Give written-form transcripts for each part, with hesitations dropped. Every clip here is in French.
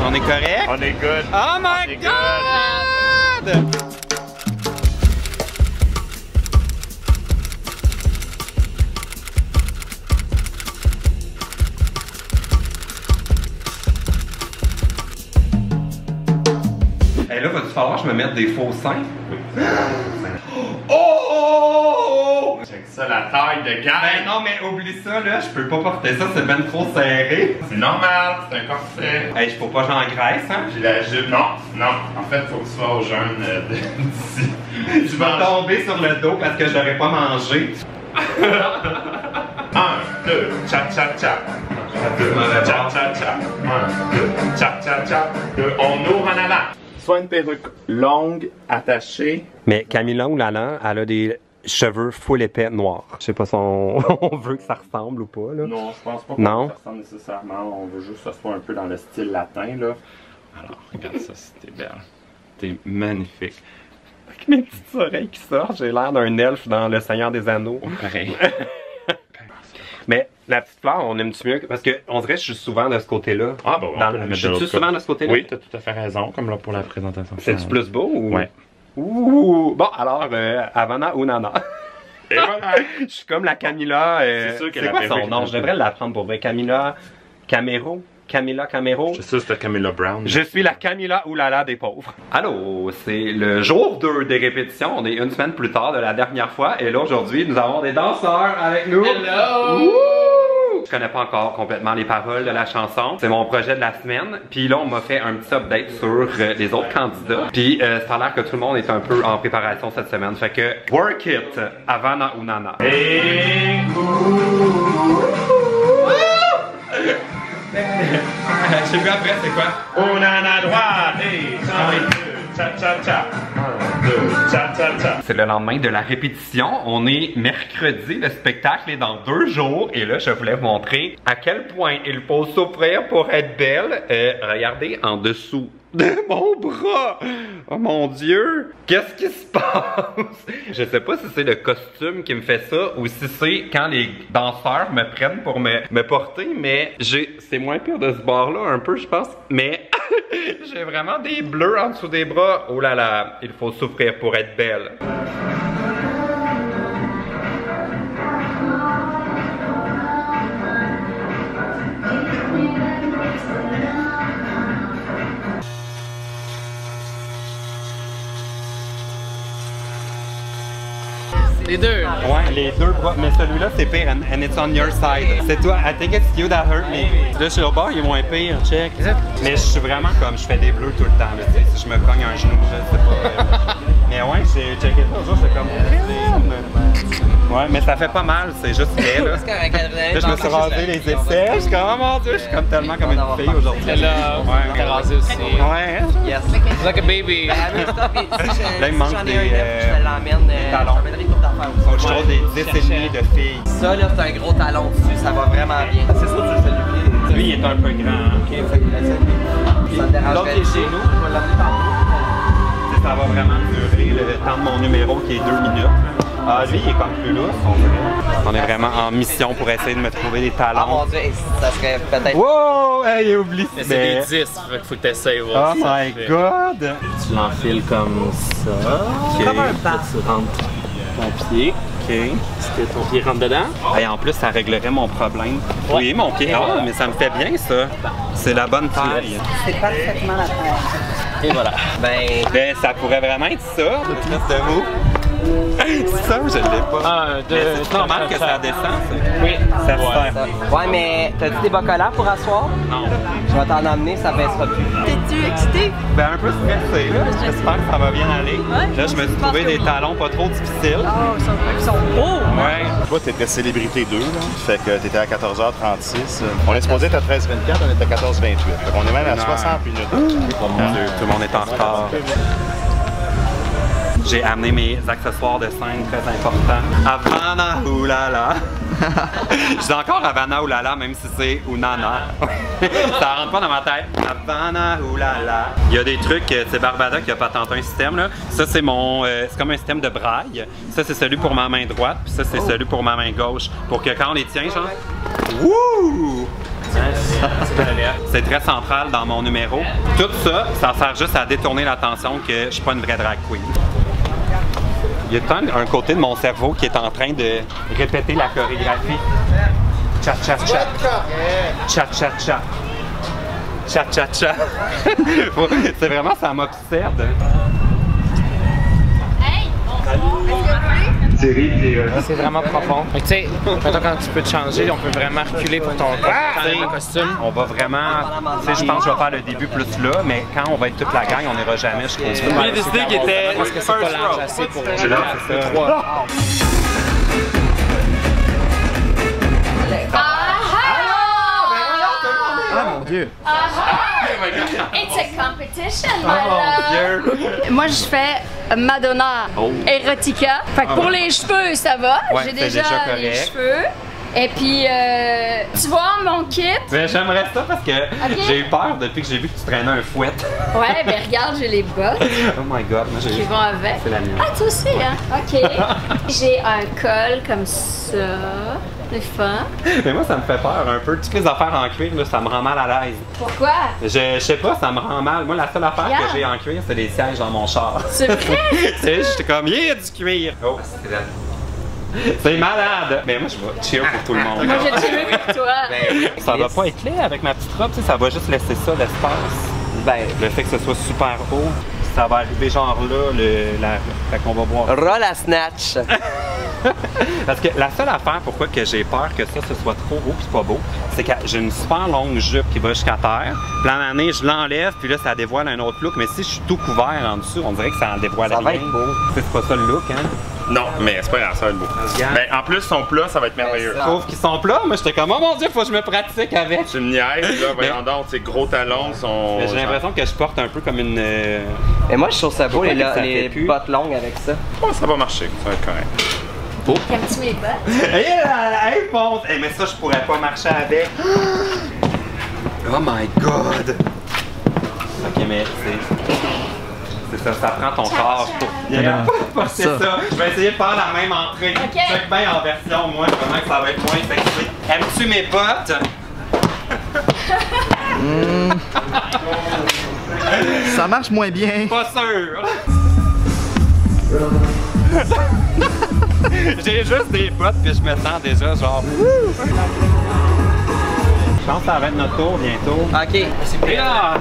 On est correct? On est good. Oh my god! Hey, là, va-tu falloir que je me mette des faux seins? Oh! Check ça, la taille de gars. Ben non, mais oublie ça, là, je peux pas porter ça, c'est ben trop serré. C'est normal, c'est un corset. Hey, faut pas que j'engraisse, hein? J'ai la jupe. Non, non. En fait, faut que tu sois au jeûne d'ici. Je vais tomber sur le dos parce que j'aurais pas mangé. 1, 2, tcha tcha tcha. 2, tcha tcha tcha. 1, 2, tcha tcha tcha. 2, on ouvre en avant. Soit une perruque longue, attachée. Mais Camilla Oulala, elle a des cheveux full épais noirs. Je sais pas si on veut que ça ressemble ou pas, là. Non, je pense pas que non. ça ressemble nécessairement. On veut juste que ça soit un peu dans le style latin, là. Alors, regarde ça, c'était belle. T'es magnifique. Avec mes petites oreilles qui sortent, j'ai l'air d'un elfe dans Le Seigneur des Anneaux. Pareil. Mais la petite fleur, on aime-tu mieux? Parce qu'on dirait que je suis souvent de ce côté-là. Ah, bon, on peut la mettre je suis souvent de ce côté-là? Oui, t'as tout à fait raison, comme là pour la présentation. C'est-tu plus beau ou? Ouais. Ouh! Bon, alors, Havana ou Nana? Et voilà! Je suis comme la Camilla. C'est sûr qu'elle c'est quoi son nom? Je devrais l'apprendre pour vrai. Camilla Camero? Camilla Camero? Je suis sûr que c'était Camilla Brown. Je suis la Camilla Oulala des pauvres. Allô, c'est le jour 2 des répétitions. On est une semaine plus tard de la dernière fois. Et là, aujourd'hui, nous avons des danseurs avec nous. Hello! Ouh! Je connais pas encore complètement les paroles de la chanson. C'est mon projet de la semaine. Puis là, on m'a fait un petit update sur les autres candidats. Puis ça a l'air que tout le monde est un peu en préparation cette semaine. Fait que, work it, Havana ou Nana. Hey, Je sais plus après, c'est quoi? on en a droit, et cha cha cha. 1, 2, cha cha cha. C'est le lendemain de la répétition. On est mercredi, le spectacle est dans 2 jours. Et là, je voulais vous montrer à quel point il faut souffrir pour être belle. Regardez en dessous de mon bras. Oh mon Dieu! Qu'est-ce qui se passe? Je sais pas si c'est le costume qui me fait ça ou si c'est quand les danseurs me prennent pour me porter, mais c'est moins pire de ce bord-là un peu, je pense. Mais j'ai vraiment des bleus en dessous des bras. Oh là là, il faut souffrir pour être belle. Les deux. Ouais, les deux bras. Mais celui-là, c'est pire. And it's on your side. C'est toi. I think it's you that hurt me. Là, sur le bord, il est moins pire. Check. Mais je suis vraiment comme je fais des bleus tout le temps. Là, si je me cogne un genou, je sais pas. Mais ouais, j'ai checké ça. Aujourd'hui, c'est comme. Ouais, mais ça fait pas mal. C'est juste laid, là. Là, je me suis rasé les aisselles. Je suis comme, oh mon Dieu, je suis comme tellement comme une fille aujourd'hui. Là, t'es rasé aussi. Ouais. Yes. Like a baby. Là, il me manque des talons. Je trouve des 10,5 de filles. Ça, là, c'est un gros talon dessus, ça va vraiment bien. C'est sûr que c'est celui-là. Lui, il est un peu grand. Hein? Ok, fait que ça me dérange. L'autre qui est chez nous, je vais l'amener tantôt. Ça va vraiment durer le temps de mon numéro qui est 2 minutes. Ah, lui, il est comme plus lousse, on dirait. On est vraiment en mission pour essayer de me trouver des talons. Ah mon Dieu, ça serait peut-être... Wow! Hey, oublie ça! C'est des 10, fait qu'il faut que tu essayes. Oh my god! Tu l'enfiles comme ça. Okay. Comme un pas. Tu rentres ton pied. Ok. Est-ce que ton pied rentre dedans? Hey, en plus, ça réglerait mon problème. Ouais. Oui, mon pied. Ah, mais ça me fait bien, ça. C'est la bonne taille. C'est parfaitement la taille. Et voilà. Ben, ça pourrait vraiment être ça. Le plus de vous. Ça, je l'ai pas. 1, 2, C'est normal que ça descend, ça. Oui. Ça se fait. Ouais, mais t'as-tu des bas collants pour asseoir? Non. Je vais t'en emmener, ça baissera plus. T'es-tu excité? Ben, un peu stressé, là. J'espère que ça va bien aller. Ouais. Là, je me suis trouvé des talons pas trop difficiles. Oh, ils sont beaux! Ouais. Toi, t'étais célébrité 2, là. Fait que t'étais à 14h36. On est supposé être à 13h24, on est à 14h28. Fait qu'on est même à 60 minutes. Oh mon Dieu, tout le monde est en retard. J'ai amené mes accessoires de scène très importants. Havana Oulala. Je dis encore Havana Oulala, même si c'est Ounana. Ça rentre pas dans ma tête. Havana Oulala. Il y a des trucs, c'est Barbada qui a patenté un système là. Ça c'est mon, c'est comme un système de braille. Ça c'est celui pour ma main droite, puis ça c'est celui pour ma main gauche. Pour que quand on les tient, genre, wouh! C'est très central dans mon numéro. Tout ça, ça sert juste à détourner l'attention que je suis pas une vraie drag queen. Il y a un côté de mon cerveau qui est en train de répéter la chorégraphie. Cha-cha-cha. Cha-cha-cha. Cha-cha-cha. C'est vraiment, ça m'obsède. Hey! C'est vraiment profond. Tu sais, maintenant quand tu peux te changer, on peut vraiment reculer pour ton costume. On va vraiment, tu sais, je pense que je vais faire le début plus là, mais quand on va être toute la gang, on n'ira jamais jusqu'au bout. J'ai décidé qu'il était. Parce que c'est pas large assez pour. C'est là, c'est ça. Ah mon Dieu! It's a competition, my love. Moi, je fais Madonna Erotica. Fait que pour les cheveux, ça va. Ouais, J'ai c'est déjà déjà les correct. cheveux. Et puis, tu vois mon kit? Mais j'aimerais ça parce que j'ai eu peur depuis que j'ai vu que tu traînais un fouet. Ouais, ben regarde, j'ai les bottes Oh my god, moi j'ai. qui vont avec. C'est la mienne. Ah, toi aussi, hein? OK. J'ai un col comme ça. C'est fun. Mais moi ça me fait peur un peu. Toutes les affaires en cuir, là, ça me rend mal à l'aise. Pourquoi? Je sais pas, ça me rend mal. Moi, la seule affaire Regarde. que j'ai en cuir, c'est les sièges dans mon char. C'est vrai? Tu sais, j'étais comme, il y a du cuir. Oh, c'est malade. Mais moi, je vais cheer pour tout le monde. Moi, j'ai tué pour toi. Ça va pas être laid avec ma petite robe, tu sais, ça va juste laisser ça, l'espace. Ben, Le fait que ce soit super haut, ça va arriver genre là, fait qu'on va voir. roll à snatch. Parce que la seule affaire pourquoi que j'ai peur que ça ce soit trop haut pis pas beau, c'est que j'ai une super longue jupe qui va jusqu'à terre. Puis en année, je l'enlève, puis là, ça dévoile un autre look. Mais si je suis tout couvert en dessous, on dirait que ça en dévoile Ça rien. va être beau. C'est pas ça le look, hein? Non, mais c'est pas grave, ça va être beau. Regarde. Ben, en plus, son plat, ça va être merveilleux. Je trouve qu'ils sont plats. Moi, j'étais comme, oh mon Dieu, faut que je me pratique avec. Tu me niaises, là, voyons donc, tes gros talons sont... Mais j'ai l'impression que je porte un peu comme une. Et moi, je trouve ça beau, Pourquoi que ça fait les plus? bottes longues avec ça. Oh, ça va marcher, ça va être correct. Aimes-tu mes bottes? Hey, fonce! Hey, mais ça, je pourrais pas marcher avec. Oh my god! Ok, mais c'est ça, ça prend ton corps pour. C'est ça. Je vais essayer de faire la même entrée. Ok. Check bien en version, moi, vraiment que ça va être moins sexy. Aimes-tu mes bottes? Ça marche moins bien. Pas sûr! J'ai juste des bottes puis je me sens déjà genre. Je pense que ça va être notre tour bientôt. OK. Et là,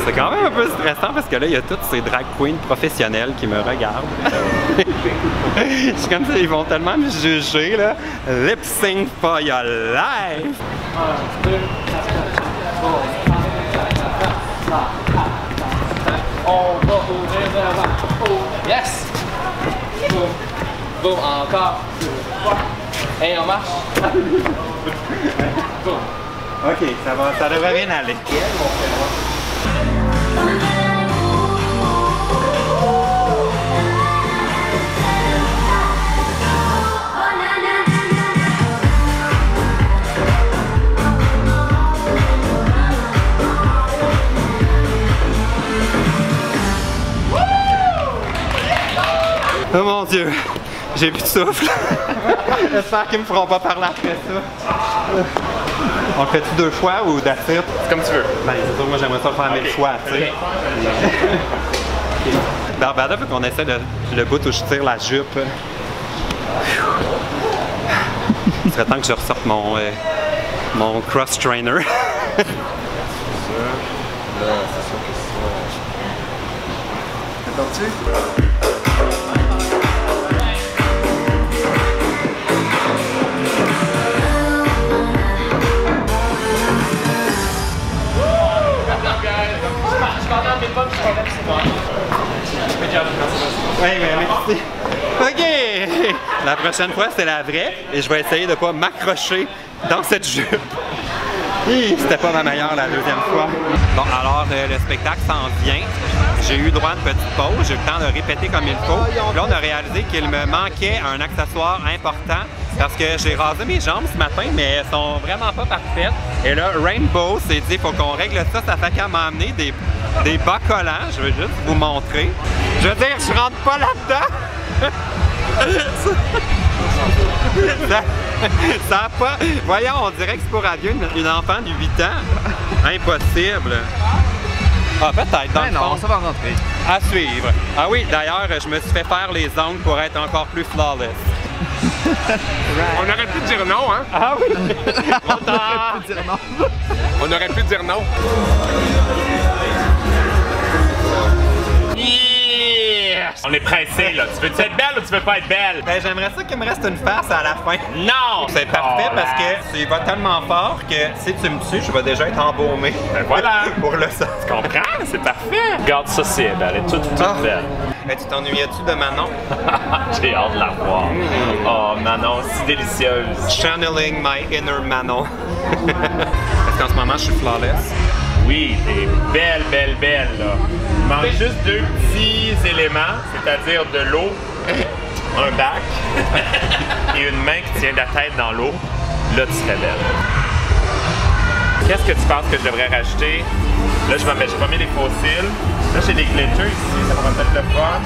c'est quand même un peu stressant parce que là, il y a toutes ces drag queens professionnelles qui me regardent. Je suis comme ça, ils vont tellement me juger là. Lip sync for your life! On va ouvrir devant. Yes! Boum. Boum, encore. 2, 3. Hey, on marche. Boum. Ok, ça devrait bien aller. Oh mon Dieu, j'ai plus de souffle. J'espère qu'ils me feront pas parler après ça. On le fait-tu 2 fois ou d'affilée? C'est comme tu veux. Ben, c'est sûr, moi j'aimerais ça le faire 1000 fois, tu sais. Barbada, faut qu'on essaie le bout où je tire la jupe. Il serait temps que je ressorte mon cross-trainer. Oui, mais merci. OK! La prochaine fois, c'est la vraie et je vais essayer de ne pas m'accrocher dans cette jupe. C'était pas ma meilleure la deuxième fois. Bon, alors le spectacle s'en vient. J'ai eu droit à une petite pause, j'ai eu le temps de répéter comme il faut. Puis là, on a réalisé qu'il me manquait un accessoire important parce que j'ai rasé mes jambes ce matin, mais elles sont vraiment pas parfaites. Et là, Rainbow s'est dit, faut qu'on règle ça. Ça fait qu'à m'emmener des bas collants. Je veux juste vous montrer. Je veux dire, je rentre pas là-dedans. Ça a pas... Voyons, on dirait que c'est pour adieu une enfant de 8 ans. Impossible. Ah, peut-être, dans le fond. Non, ça va rentrer. À suivre. Ah oui, d'ailleurs, je me suis fait faire les ongles pour être encore plus flawless. On aurait pu dire non, hein? Ah oui! On aurait pu dire non. On est pressé, là. Tu veux-tu être belle ou tu veux pas être belle? Ben, j'aimerais ça qu'il me reste une face à la fin. Non! C'est parfait parce que tu vas tellement fort que si tu me tues, je vais déjà être embaumé. Ben voilà! Pour le sang. Tu comprends? C'est parfait! Regarde ça, c'est belle. Elle est toute belle. Ben, tu t'ennuyais-tu de Manon? J'ai hâte de la voir. Oh, Manon, si délicieuse. Channeling my inner Manon. Parce qu'en ce moment, je suis flawless. Oui, t'es belle, belle, belle, là. Il manque juste 2 petits éléments, c'est-à-dire de l'eau, un bac et une main qui tient la tête dans l'eau. Là, tu serais belle. Qu'est-ce que tu penses que je devrais rajouter? Là, j'ai pas mis les fossiles. Là, j'ai des glitters ici, ça va mettre le fun.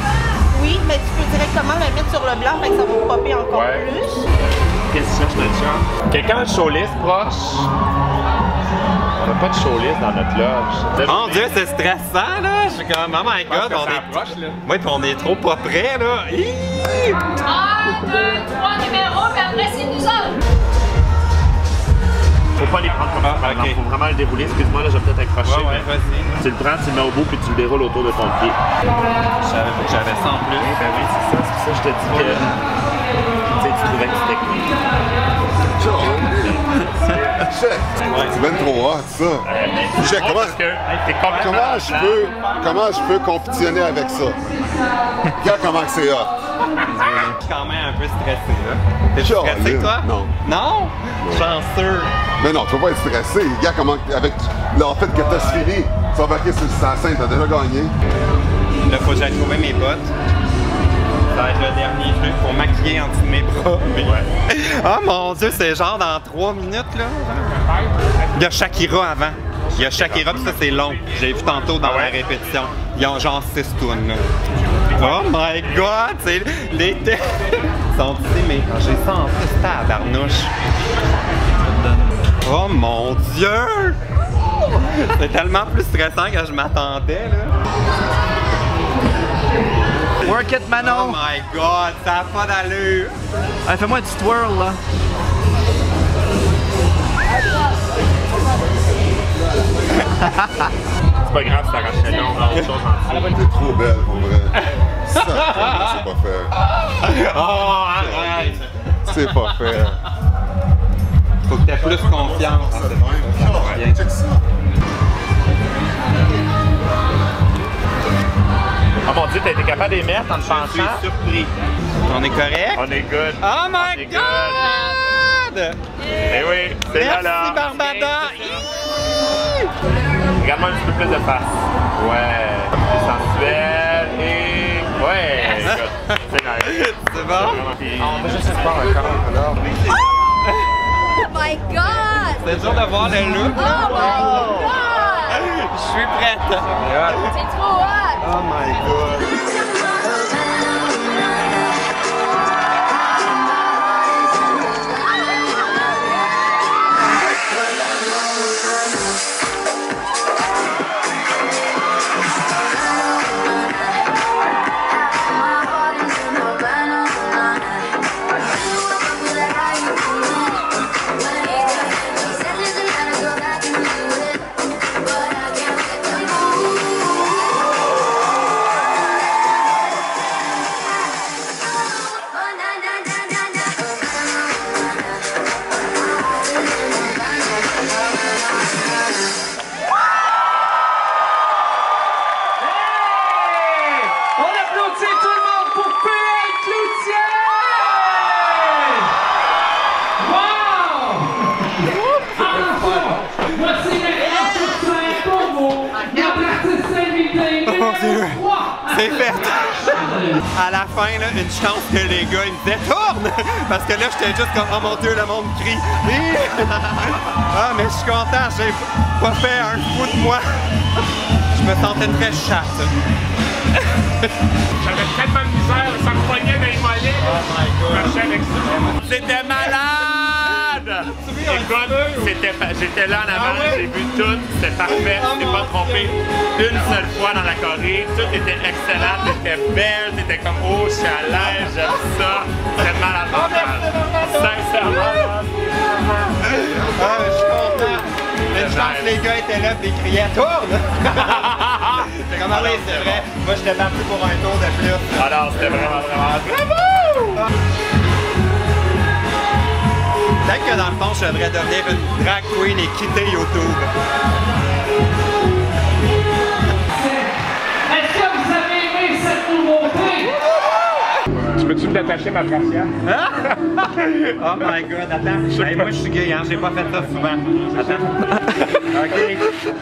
Oui, mais tu peux directement le mettre sur le blanc, fait que ça va popper encore plus. Qu'est-ce que tu cherches, Nadia? Quelqu'un a un showlist proche? On n'a pas de showlist dans notre loge. Mon Dieu, c'est stressant, là! Je suis comme, oh my god, on est... Oui, puis on est trop pas prêts, là! 1, 2, 3 numéros, puis après, c'est nous autres! Faut pas les prendre comme ça, par exemple. Faut vraiment le dérouler. Excuse-moi, là, je vais peut-être accrocher. Ouais, vas-y. Tu le prends, tu le mets au bout, puis tu le déroules autour de ton pied. J'avais ça en plus. Ben oui, c'est ça. C'est pour ça que je te dis que... Tu sais, tu trouvais que c'était cool. C'est bien trop hot, ça. Check, comment je peux compétitionner avec ça? Regarde comment c'est hot. Je suis quand même un peu stressé, là. T'es stressé, toi? Non. Non? Chanceux. Mais non, tu peux pas être stressé. Regarde comment, avec le fait que t'as fini, tu vas embarquer sur la scène, t'as déjà gagné. Là, faut que j'aille trouver mes bottes. Ça va être le dernier truc pour maquiller en dessous de mes bras. Oh mon Dieu, c'est genre dans 3 minutes, là. Il y a Shakira avant. Il y a Shakira, puis ça, c'est long. J'ai vu tantôt dans la répétition. Ils ont genre 6 tunes, là. Oh my god! Les têtes sont ici, mais j'ai ça en plus, tabarnouche. Oh mon Dieu! C'est tellement plus stressant que je m'attendais, là. Work it, Manon! Oh my god, ça n'a pas d'allure! Allez, fais-moi un petit twirl, là. C'est pas grave si t'arraches le nom, autre chose en dessous. T'es trop belle, pour vrai. Ça, c'est pas faire. Oh, arrête! C'est pas faire. Faut que t'aies plus confiance. Ouais, check ça. Oh mon Dieu, t'as été capable de les mettre en te Je penchant? suis surpris. On est correct? On est good. Oh my god! Eh oui, c'est là, là. Merci, Barbada! Regarde-moi un petit peu plus de face. Ouais. Plus sensuel et... Ouais. C'est nice. C'est bon? On va juste faire encore. Alors. Oh my god! C'est dur de voir le look. Oh my god! Je suis prête. C'est trop hot! Oh my god. C'est fait! À la fin, là, une chance que les gars ils me disaient tourne! Parce que là, j'étais juste comme oh mon Dieu, le monde crie! Ah, mais je suis content, j'ai pas fait un fou de moi! Je me sentais très chatte! J'avais tellement de misère, ça me poignait dans les mollets! marchais avec ça. C'était malade! Écoute, j'étais là en avant, j'ai vu tout, c'était parfait, tu t'es pas trompé une seule fois dans la Corée, tout était excellent, t'étais belle, t'étais comme oh, je suis à l'aise, j'aime ça, c'était malade mental. Sincèrement. Ah, je suis content. Une chance que les gars étaient là et ils criaient tourne! C'est comme oui, c'est vrai. Moi j'étais parti pour un tour de plus. Alors c'était vraiment bravo! Peut-être que dans le fond, je devrais devenir une drag queen et quitter YouTube. Est-ce que vous avez aimé cette nouveauté? Peux-tu me détacher ma brassière? Oh my god, attends. Hey, moi je suis gay, hein, j'ai pas fait ça souvent. Attends. Ok,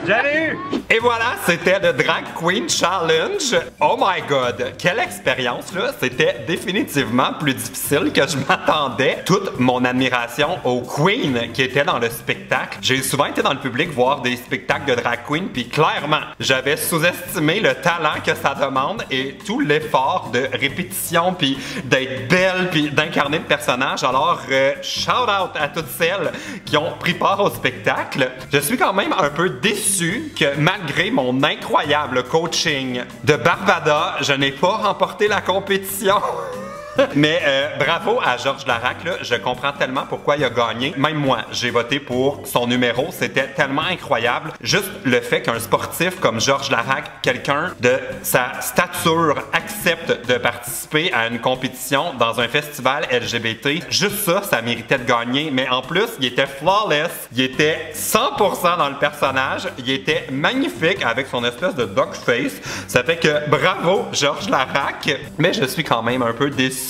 j'avais eu! Et voilà, c'était le Drag Queen Challenge. Oh my god, quelle expérience là! C'était définitivement plus difficile que je m'attendais. Toute mon admiration aux queens qui étaient dans le spectacle. J'ai souvent été dans le public voir des spectacles de drag queen, puis clairement, j'avais sous-estimé le talent que ça demande et tout l'effort de répétition, puis d'être belle, puis d'incarner le personnage. Alors, shout out à toutes celles qui ont pris part au spectacle. Je suis quand même un peu déçu que malgré mon incroyable coaching de Barbada, je n'ai pas remporté la compétition. Mais bravo à Georges Larac, là, je comprends tellement pourquoi il a gagné. Même moi, j'ai voté pour son numéro, c'était tellement incroyable. Juste le fait qu'un sportif comme Georges Larac, quelqu'un de sa stature, accepte de participer à une compétition dans un festival LGBT, juste ça, ça méritait de gagner. Mais en plus, il était flawless, il était 100% dans le personnage, il était magnifique avec son espèce de dog face. Ça fait que bravo Georges Larac, mais je suis quand même un peu déçu.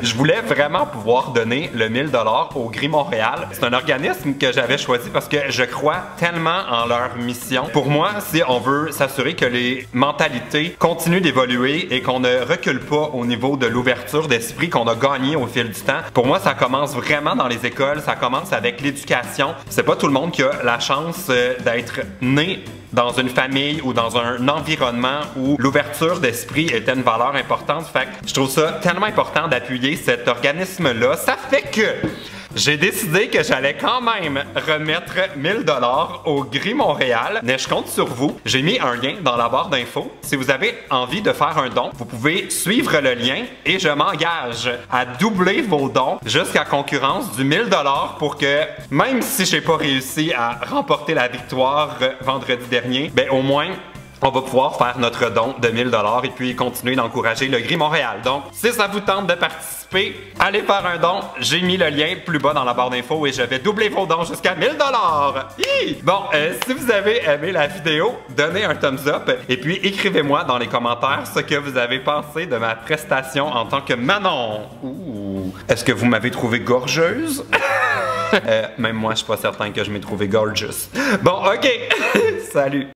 Je voulais vraiment pouvoir donner le 1000 $ au Gris Montréal. C'est un organisme que j'avais choisi parce que je crois tellement en leur mission. Pour moi, si on veut s'assurer que les mentalités continuent d'évoluer et qu'on ne recule pas au niveau de l'ouverture d'esprit qu'on a gagné au fil du temps, pour moi, ça commence vraiment dans les écoles, ça commence avec l'éducation. C'est pas tout le monde qui a la chance d'être né dans une famille ou dans un environnement où l'ouverture d'esprit était une valeur importante. Fait que je trouve ça tellement important d'appuyer cet organisme-là. Ça fait que j'ai décidé que j'allais quand même remettre 1000 $ au Gris Montréal. Mais je compte sur vous. J'ai mis un lien dans la barre d'infos. Si vous avez envie de faire un don, vous pouvez suivre le lien et je m'engage à doubler vos dons jusqu'à concurrence du 1000 $ pour que, même si j'ai pas réussi à remporter la victoire vendredi dernier, ben au moins on va pouvoir faire notre don de 1000 $ et puis continuer d'encourager le Gris Montréal. Donc, si ça vous tente de participer, allez faire un don. J'ai mis le lien plus bas dans la barre d'infos et je vais doubler vos dons jusqu'à 1000 $. Bon, si vous avez aimé la vidéo, donnez un thumbs up et puis écrivez-moi dans les commentaires ce que vous avez pensé de ma prestation en tant que Manon. Ouh. Est-ce que vous m'avez trouvé gorgeuse? Même moi, je suis pas certain que je m'ai trouvé gorgeous. Bon, ok. Salut.